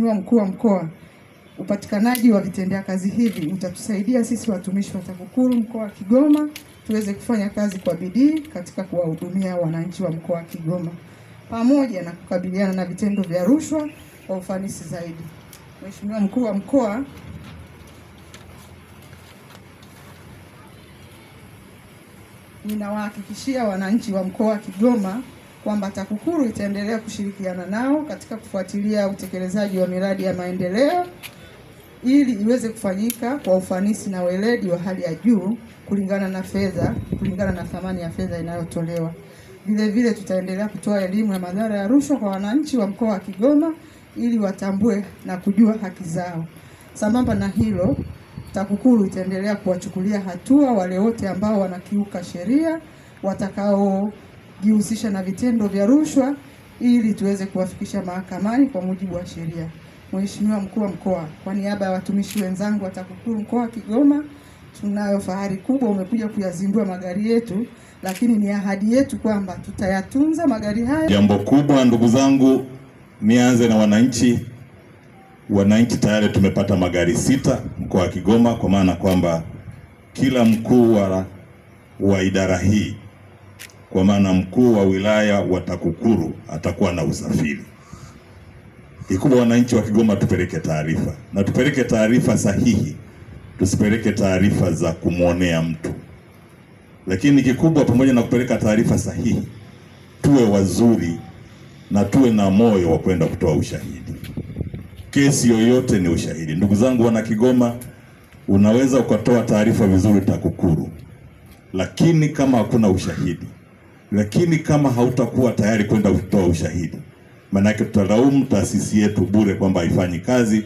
Mheshimiwa Mkuu wa Mkoa, upatikanaji wa vitendea kazi hivi utatusaidia sisi watumishi wa TAKUKURU mkoa wa Kigoma tuweze kufanya kazi kwa bidii katika kuwahudumia wananchi wa mkoa wa Kigoma pamoja na kukabiliana na vitendo vya rushwa kwa ufanisi zaidi. Mheshimiwa Mkuu wa Mkoa, ninawahakikishia wananchi wa mkoa wa Kigoma kwamba TAKUKURU itaendelea kushirikiana nao katika kufuatilia utekelezaji wa miradi ya maendeleo ili iweze kufanyika kwa ufanisi na weledi wa hali ya juu kulingana na thamani ya fedha inayotolewa. Vile vile tutaendelea kutoa elimu ya madhara ya rushwa kwa wananchi wa mkoa wa Kigoma ili watambue na kujua haki zao. Sambamba na hilo, TAKUKURU itaendelea kuwachukulia hatua wale wote ambao wanakiuka sheria, watakaojihusisha na vitendo vya rushwa ili tuweze kuwafikisha mahakamani kwa mujibu wa sheria. Mheshimiwa Mkuu wa Mkoa, kwa niaba ya watumishi wenzangu wa TAKUKURU mkoa wa Kigoma, tunayo fahari kubwa umekuja kuyazindua magari yetu, lakini ni ahadi yetu kwamba tutayatunza magari haya. Jambo kubwa ndugu zangu, nianze na wananchi. Wananchi tayari tumepata magari 6 mkoa wa Kigoma, kwa maana kwamba kila mkuu wa idara hii, kwa maana mkuu wa wilaya wa TAKUKURU atakuwa na usafiri. Kikubwa wananchi wa Kigoma tupeleke taarifa, na tupeleke taarifa sahihi, tusipeleke taarifa za kumuonea mtu. Lakini kikubwa pamoja na kupeleka taarifa sahihi, tuwe wazuri na tuwe na moyo wa kwenda kutoa ushahidi. Kesi yoyote ni ushahidi. Ndugu zangu wana Kigoma, unaweza ukatoa taarifa vizuri TAKUKURU, lakini kama hakuna ushahidi, lakini kama hautakuwa tayari kwenda kutoa ushahidi, maana yake tutalaumu taasisi yetu bure kwamba haifanyi kazi.